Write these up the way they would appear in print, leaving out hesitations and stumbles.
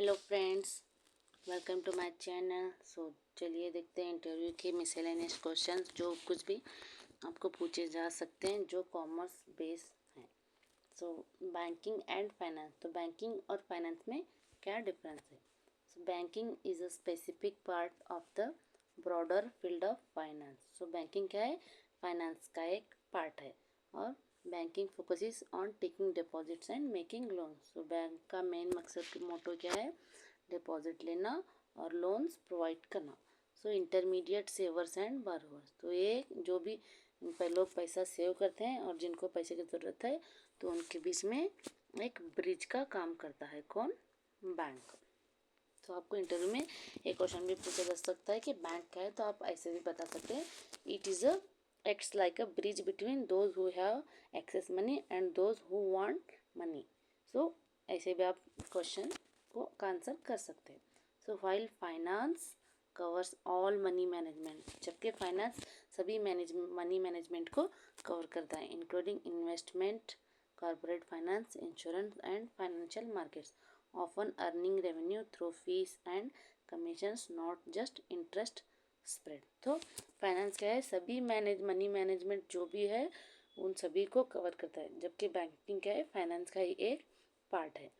Hello friends, welcome to my channel. चलिए देखते हैं इंटरव्यू के मिसलेनियस क्वेश्चंस जो कुछ भी आपको पूछे जा सकते हैं जो कॉमर्स बेस हैं। बैंकिंग एंड फाइनेंस, तो बैंकिंग और फाइनेंस में क्या डिफरेंस है? Banking is a specific part of the broader field of finance. Banking क्या है? फाइनेंस का एक पार्ट है। और banking focuses on taking deposits and making loans. Bank का मेन मकसद मोटो क्या है? डिपॉजिट लेना और लोन्स प्रोवाइड करना। इंटरमीडिएट सेवर्स एंड बारोवर्स, तो ये जो भी लोग पैसा सेव करते हैं और जिनको पैसे की ज़रूरत है तो उनके बीच में एक ब्रिज का काम करता है। कौन? बैंक। तो आपको इंटरव्यू में एक क्वेश्चन भी पूछा जा सकता है कि बैंक क्या है, तो आप ऐसे भी बता सकते हैं, it is a acts like a bridge between those who have excess money and those who want money। ऐसे भी आप क्वेश्चन को आंसर कर सकते हैं। while finance covers all money management, जबकि फाइनेंस सभी मनी मैनेजमेंट को कवर करता है, including investment, corporate finance, insurance and financial markets, often earning revenue through fees and commissions, not just interest spread. तो फाइनेंस क्या है? सभी मनी मैनेजमेंट जो भी है उन सभी को कवर करता है, जबकि बैंकिंग क्या है? फाइनेंस का ही एक पार्ट है।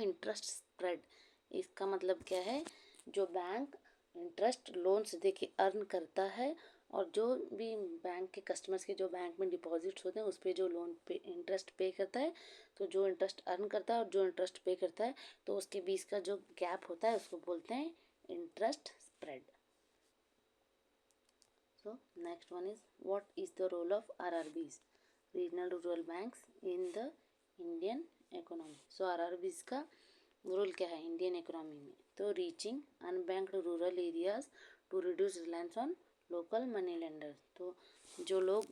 इंटरेस्ट स्प्रेड, इसका मतलब क्या है? जो बैंक इंटरेस्ट लोन्स देके अर्न करता है और जो भी बैंक के कस्टमर्स के जो बैंक में डिपॉजिट्स होते हैं उस पर जो लोन पे इंटरेस्ट पे करता है, तो जो इंटरेस्ट अर्न करता है और जो इंटरेस्ट पे करता है तो उसके बीच का जो गैप होता है उसको बोलते हैं interest spread. Next one is, what is the role of RRBs, regional rural banks, in the Indian economy? RRBs का रोल क्या है इंडियन इकोनॉमी में? तो reaching unbanked rural areas to reduce reliance on local money lenders. तो जो लोग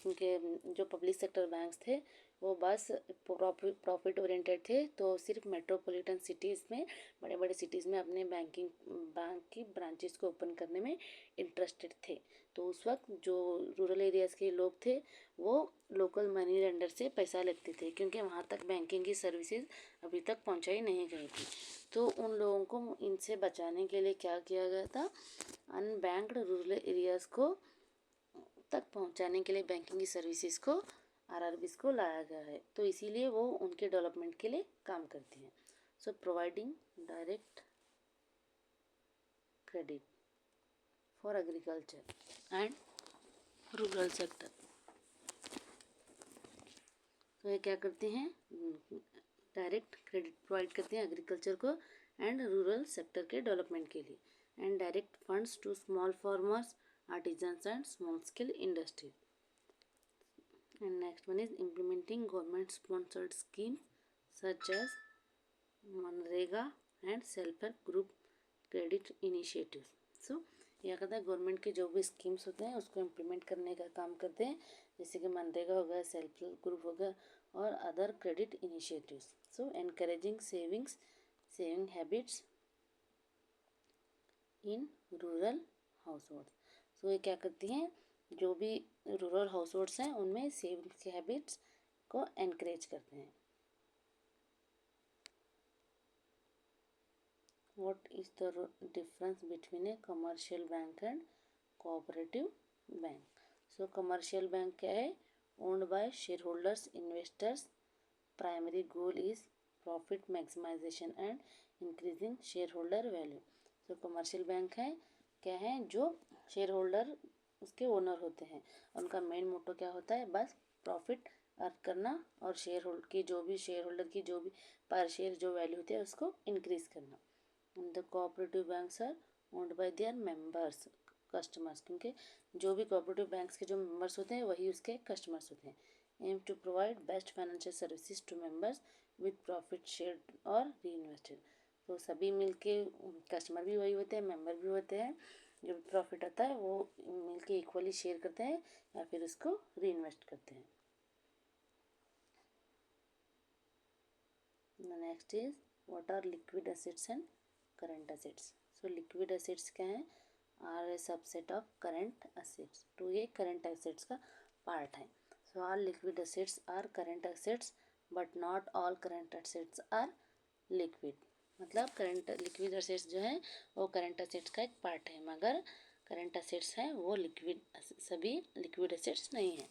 के जो पब्लिक सेक्टर बैंक्स थे वो बस प्रॉफिट ओरिएंटेड थे, तो सिर्फ मेट्रोपॉलिटन सिटीज़ में, बड़े बड़े सिटीज़ में अपने बैंक की ब्रांचेस को ओपन करने में इंटरेस्टेड थे। तो उस वक्त जो रूरल एरियाज़ के लोग थे वो लोकल मनी लेंडर से पैसा लेते थे, क्योंकि वहाँ तक बैंकिंग की सर्विसेज अभी तक पहुँचाई नहीं गई थी। तो उन लोगों को इनसे बचाने के लिए क्या किया गया था? अनबैंक्ड रूरल एरियाज़ को तक पहुँचाने के लिए बैंकिंग की सर्विसेज को, आरआरबीज़ को लाया गया है। तो इसीलिए वो उनके डेवलपमेंट के लिए काम करती हैं। Providing direct credit for agriculture and rural sector. तो ये क्या करते हैं? डायरेक्ट क्रेडिट प्रोवाइड करते हैं एग्रीकल्चर को एंड रूरल सेक्टर के डेवलपमेंट के लिए, and direct funds to small farmers, artisans and small scale industry. And next one is implementing government sponsored scheme such as मनरेगा and self help group credit initiative. यह कहता है government के जो भी स्कीम्स होते हैं उसको इम्प्लीमेंट करने का काम करते हैं, जैसे कि मनरेगा हो गया, सेल्फ हेल्प ग्रुप हो गया और other credit initiatives. Encouraging saving habits in rural house hold. ये क्या करती हैं? जो भी रूरल हाउस होल्ड्स हैं उनमें सेविंग की हैबिट्स को एनकरेज करते हैं। What is the difference between a commercial bank and cooperative bank? Commercial bank क्या है? Owned by shareholders, investors. Primary goal is profit maximization and increasing shareholder value. Commercial bank है क्या है? जो शेयर उसके ओनर होते हैं, उनका मेन मोटो क्या होता है? बस प्रॉफिट अर्न करना और शेयर होल्डर की जो भी पर शेयर जो वैल्यू होती है उसको इंक्रीज करना। The cooperative banks are owned by their members customers, क्योंकि जो भी कोऑपरेटिव बैंक्स के जो मेंबर्स होते हैं वही उसके कस्टमर्स होते हैं। Aim to provide best financial services to members with profit share और री इन्वेस्टेड। तो सभी मिलके कस्टमर भी वही होते हैं, मेंबर भी होते हैं, जो प्रॉफिट आता है वो मिलके इक्वली शेयर करते हैं या फिर उसको री इन्वेस्ट करते हैं। Next is what are liquid assets and current assets. Liquid assets क्या है? Are a subset of current assets. तो ये करंट एसेट्स का पार्ट है। All liquid assets are current assets but not all current assets are liquid. मतलब current liquid assets जो है वो करंट असेट्स का एक पार्ट है, मगर करंट असेट्स हैं वो लिक्विड सभी लिक्विड असेट्स नहीं है।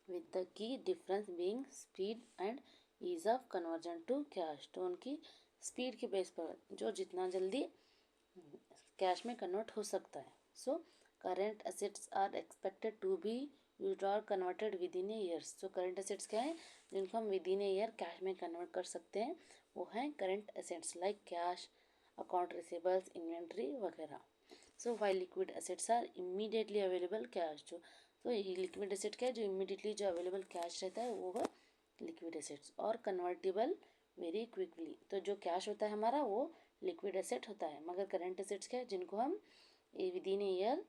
With the key difference being speed and ease of conversion to cash. तो उनकी स्पीड के बेस पर जो जितना जल्दी कैश में कन्वर्ट हो सकता है। So current assets are expected to be used और converted within a years. तो करेंट असेट्स क्या है जिनको हम within a year cash में कन्वर्ट कर सकते हैं, वो हैं current assets like cash, account receivables, inventory वगैरह। So why liquid assets are immediately available cash. जो तो ये लिक्विड असेट क्या है जो इमीडिएटली जो अवेलेबल कैश रहता है वो है लिक्विड एसेट्स। और कन्वर्टिबल वेरी क्विकली। तो जो कैश होता है हमारा वो लिक्विड एसेट होता है, मगर करंट एसेट्स क्या है जिनको हम विद इन ईयर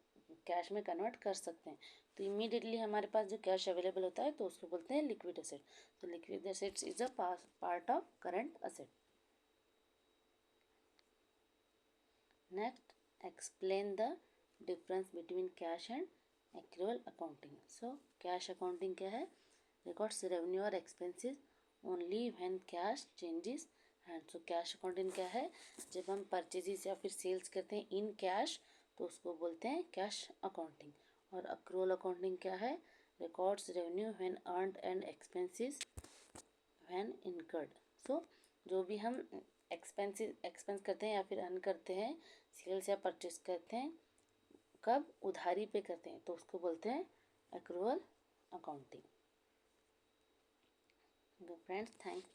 कैश में कन्वर्ट कर सकते हैं। तो इमीडिएटली हमारे पास जो कैश अवेलेबल होता है तो उसको बोलते हैं लिक्विड एसेट। तो liquid assets is a part of current asset. Next, explain the difference between cash and accrual accounting. So cash accounting क्या है, रिकॉर्ड्स रेवेन्यू और expenses only when cash changes hand. So cash accounting क्या है, जब हम purchases या फिर sales करते हैं इन कैश तो उसको बोलते हैं कैश अकाउंटिंग। और अक्रूअल अकाउंटिंग क्या है, records revenue when earned and expenses when incurred. So जो भी हम एक्सपेंस करते हैं या फिर अर्न करते हैं, सेल्स या परचेस करते हैं, कब उधारी पे करते हैं तो उसको बोलते हैं एक्रूअल अकाउंटिंग। Friends, thanks.